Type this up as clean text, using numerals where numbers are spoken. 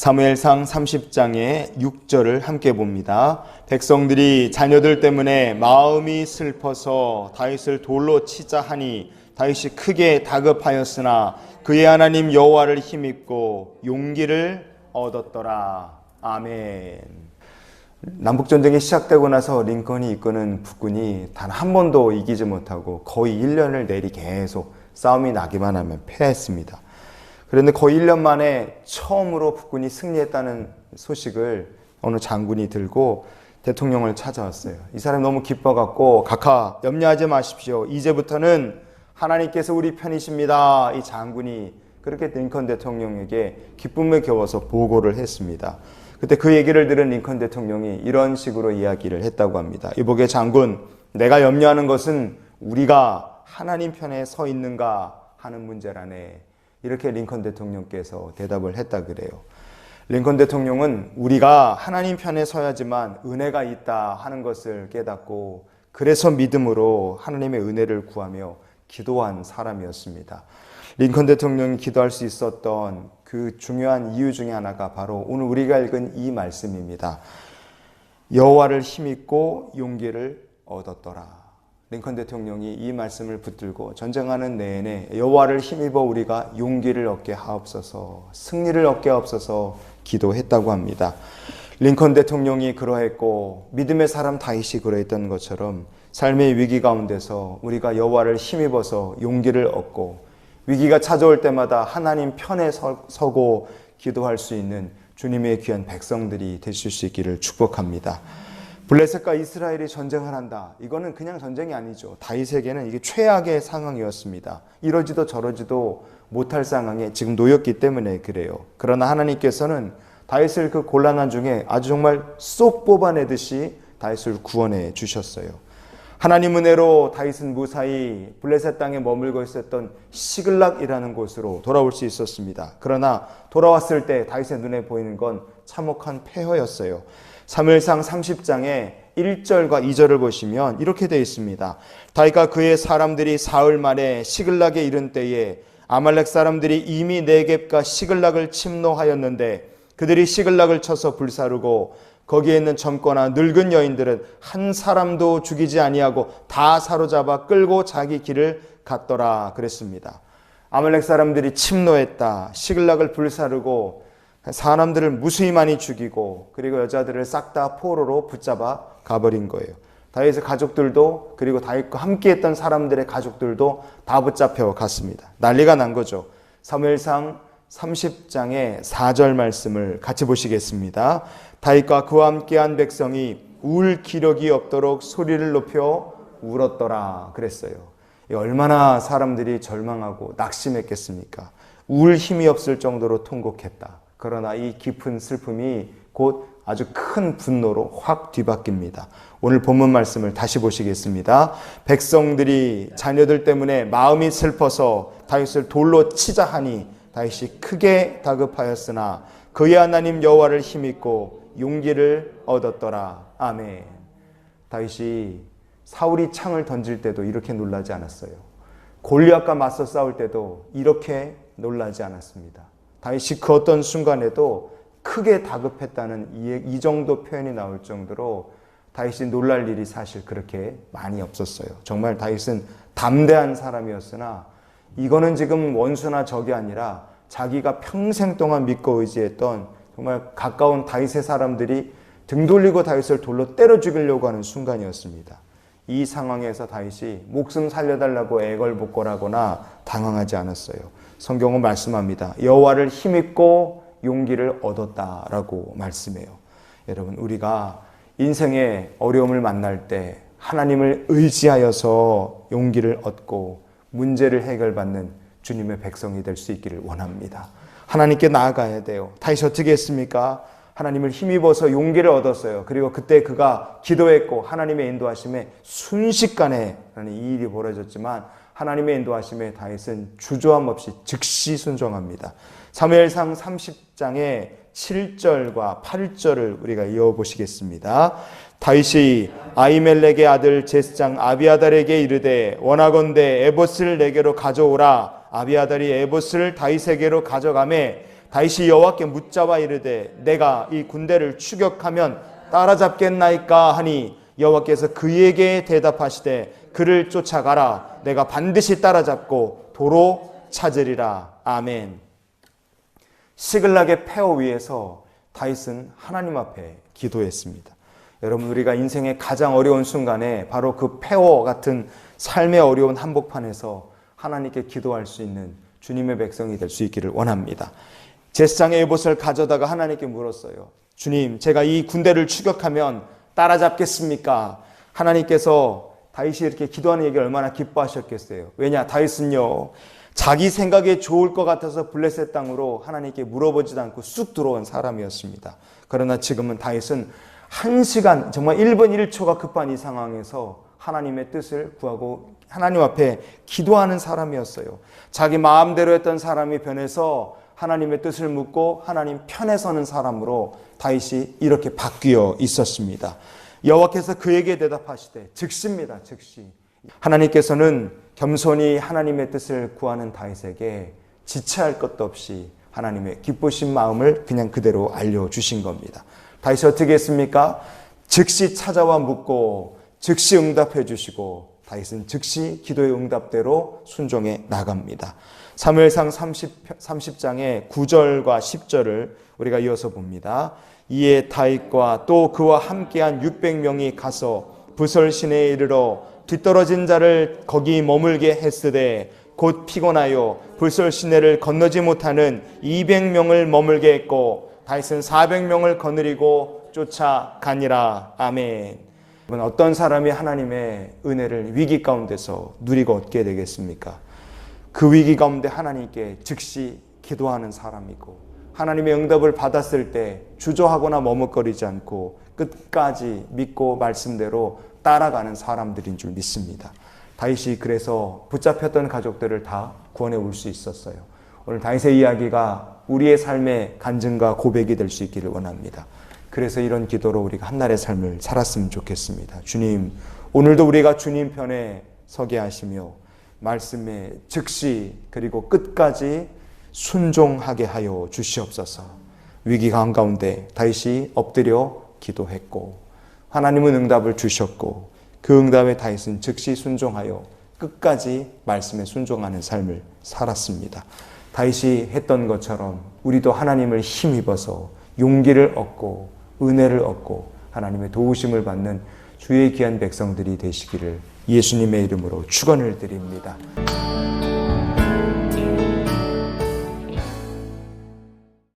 사무엘상 30장의 6절을 함께 봅니다. 백성들이 자녀들 때문에 마음이 슬퍼서 다윗을 돌로 치자 하니 다윗이 크게 다급하였으나 그의 하나님 여호와를 힘입고 용기를 얻었더라. 아멘. 남북전쟁이 시작되고 나서 링컨이 이끄는 북군이 단 한 번도 이기지 못하고 거의 1년을 내리 계속 싸움이 나기만 하면 패했습니다. 그런데 거의 1년 만에 처음으로 북군이 승리했다는 소식을 어느 장군이 들고 대통령을 찾아왔어요. 이 사람이 너무 기뻐갖고 각하 염려하지 마십시오. 이제부터는 하나님께서 우리 편이십니다. 이 장군이 그렇게 링컨 대통령에게 기쁨에 겨워서 보고를 했습니다. 그때 그 얘기를 들은 링컨 대통령이 이런 식으로 이야기를 했다고 합니다. 이보게 장군, 내가 염려하는 것은 우리가 하나님 편에 서 있는가 하는 문제라네. 이렇게 링컨 대통령께서 대답을 했다 그래요. 링컨 대통령은 우리가 하나님 편에 서야지만 은혜가 있다 하는 것을 깨닫고 그래서 믿음으로 하나님의 은혜를 구하며 기도한 사람이었습니다. 링컨 대통령이 기도할 수 있었던 그 중요한 이유 중에 하나가 바로 오늘 우리가 읽은 이 말씀입니다. 여호와를 힘입고 용기를 얻었더라. 링컨 대통령이 이 말씀을 붙들고 전쟁하는 내내 여호와를 힘입어 우리가 용기를 얻게 하옵소서, 승리를 얻게 하옵소서 기도했다고 합니다. 링컨 대통령이 그러했고 믿음의 사람 다윗이 그러했던 것처럼 삶의 위기 가운데서 우리가 여호와를 힘입어서 용기를 얻고 위기가 찾아올 때마다 하나님 편에 서고 기도할 수 있는 주님의 귀한 백성들이 되실 수 있기를 축복합니다. 블레셋과 이스라엘이 전쟁을 한다. 이거는 그냥 전쟁이 아니죠. 다윗에게는 이게 최악의 상황이었습니다. 이러지도 저러지도 못할 상황에 지금 놓였기 때문에 그래요. 그러나 하나님께서는 다윗을 그 곤란한 중에 아주 정말 쏙 뽑아내듯이 다윗을 구원해 주셨어요. 하나님 은혜로 다윗은 무사히 블레셋 땅에 머물고 있었던 시글락이라는 곳으로 돌아올 수 있었습니다. 그러나 돌아왔을 때 다윗의 눈에 보이는 건 참혹한 폐허였어요. 사무엘상 30장의 1절과 2절을 보시면 이렇게 되어 있습니다. 다윗과 그의 사람들이 사흘 만에 시글락에 이른 때에 아말렉 사람들이 이미 네겝과 시글락을 침노하였는데 그들이 시글락을 쳐서 불사르고 거기에 있는 젊거나 늙은 여인들은 한 사람도 죽이지 아니하고 다 사로잡아 끌고 자기 길을 갔더라 그랬습니다. 아말렉 사람들이 침노했다. 시글락을 불사르고 사람들을 무수히 많이 죽이고 그리고 여자들을 싹 다 포로로 붙잡아 가버린 거예요. 다윗의 가족들도 그리고 다윗과 함께했던 사람들의 가족들도 다 붙잡혀 갔습니다. 난리가 난 거죠. 사무엘상 30장의 4절 말씀을 같이 보시겠습니다. 다윗과 그와 함께한 백성이 울 기력이 없도록 소리를 높여 울었더라 그랬어요. 얼마나 사람들이 절망하고 낙심했겠습니까? 울 힘이 없을 정도로 통곡했다. 그러나 이 깊은 슬픔이 곧 아주 큰 분노로 확 뒤바뀝니다. 오늘 본문 말씀을 다시 보시겠습니다. 백성들이 자녀들 때문에 마음이 슬퍼서 다윗을 돌로 치자 하니 다윗이 크게 다급하였으나 그의 하나님 여호와를 힘입고 용기를 얻었더라. 아멘. 다윗이 사울이 창을 던질 때도 이렇게 놀라지 않았어요. 골리앗과 맞서 싸울 때도 이렇게 놀라지 않았습니다. 다윗이 그 어떤 순간에도 크게 다급했다는 이 정도 표현이 나올 정도로 다윗이 놀랄 일이 사실 그렇게 많이 없었어요. 정말 다윗은 담대한 사람이었으나 이거는 지금 원수나 적이 아니라 자기가 평생 동안 믿고 의지했던 정말 가까운 다윗의 사람들이 등 돌리고 다윗을 돌로 때려 죽이려고 하는 순간이었습니다. 이 상황에서 다윗이 목숨 살려달라고 애걸복걸하거나 당황하지 않았어요. 성경은 말씀합니다. 여호와를 힘입고 용기를 얻었다라고 말씀해요. 여러분, 우리가 인생의 어려움을 만날 때 하나님을 의지하여서 용기를 얻고 문제를 해결받는 주님의 백성이 될 수 있기를 원합니다. 하나님께 나아가야 돼요. 다윗이 어떻게 했습니까? 하나님을 힘입어서 용기를 얻었어요. 그리고 그때 그가 기도했고 하나님의 인도하심에 순식간에 이 일이 벌어졌지만 하나님의 인도하심에 다윗은 주저함 없이 즉시 순종합니다. 사무엘상 30장의 7절과 8절을 우리가 이어보시겠습니다. 다윗이 아히멜렉의 아들 제스장 아비아달에게 이르되 원하건대 에봇을 내게로 가져오라. 아비아달이 에봇을 다윗에게로 가져가매 다윗이 여호와께 묻자와 이르되 내가 이 군대를 추격하면 따라잡겠나이까 하니 여호와께서 그에게 대답하시되 그를 쫓아가라. 내가 반드시 따라잡고 도로 찾으리라. 아멘. 시글락의 폐허 위에서 다윗은 하나님 앞에 기도했습니다. 여러분, 우리가 인생의 가장 어려운 순간에 바로 그 폐허 같은 삶의 어려운 한복판에서 하나님께 기도할 수 있는 주님의 백성이 될 수 있기를 원합니다. 제사장의 에봇을 가져다가 하나님께 물었어요. 주님, 제가 이 군대를 추격하면 따라잡겠습니까? 하나님께서 다윗이 이렇게 기도하는 얘기를 얼마나 기뻐하셨겠어요. 왜냐? 다윗은요, 자기 생각에 좋을 것 같아서 블레셋 땅으로 하나님께 물어보지도 않고 쑥 들어온 사람이었습니다. 그러나 지금은 다윗은 1시간, 정말 1분 1초가 급한 이 상황에서 하나님의 뜻을 구하고 하나님 앞에 기도하는 사람이었어요. 자기 마음대로 했던 사람이 변해서 하나님의 뜻을 묻고 하나님 편에 서는 사람으로 다윗이 이렇게 바뀌어 있었습니다. 여호와께서 그에게 대답하시되, 즉시입니다. 즉시. 하나님께서는 겸손히 하나님의 뜻을 구하는 다윗에게 지체할 것도 없이 하나님의 기쁘신 마음을 그냥 그대로 알려주신 겁니다. 다윗이 어떻게 했습니까? 즉시 찾아와 묻고 즉시 응답해 주시고 다윗은 즉시 기도의 응답대로 순종해 나갑니다. 사무엘상 30장의 9절과 10절을 우리가 이어서 봅니다. 이에 다윗과 또 그와 함께한 600명이 가서 부설시내에 이르러 뒤떨어진 자를 거기 머물게 했으되 곧 피곤하여 부설시내를 건너지 못하는 200명을 머물게 했고 다윗은 400명을 거느리고 쫓아가니라. 아멘. 어떤 사람이 하나님의 은혜를 위기 가운데서 누리고 얻게 되겠습니까? 그 위기 가운데 하나님께 즉시 기도하는 사람이고 하나님의 응답을 받았을 때 주저하거나 머뭇거리지 않고 끝까지 믿고 말씀대로 따라가는 사람들인 줄 믿습니다. 다윗이 그래서 붙잡혔던 가족들을 다 구원해 올 수 있었어요. 오늘 다윗의 이야기가 우리의 삶의 간증과 고백이 될 수 있기를 원합니다. 그래서 이런 기도로 우리가 한날의 삶을 살았으면 좋겠습니다. 주님, 오늘도 우리가 주님 편에 서게 하시며 말씀에 즉시 그리고 끝까지 순종하게 하여 주시옵소서. 위기가 한가운데 다윗이 엎드려 기도했고 하나님은 응답을 주셨고 그 응답에 다윗은 즉시 순종하여 끝까지 말씀에 순종하는 삶을 살았습니다. 다윗이 했던 것처럼 우리도 하나님을 힘입어서 용기를 얻고 은혜를 얻고 하나님의 도우심을 받는 주의 귀한 백성들이 되시기를 예수님의 이름으로 축원을 드립니다.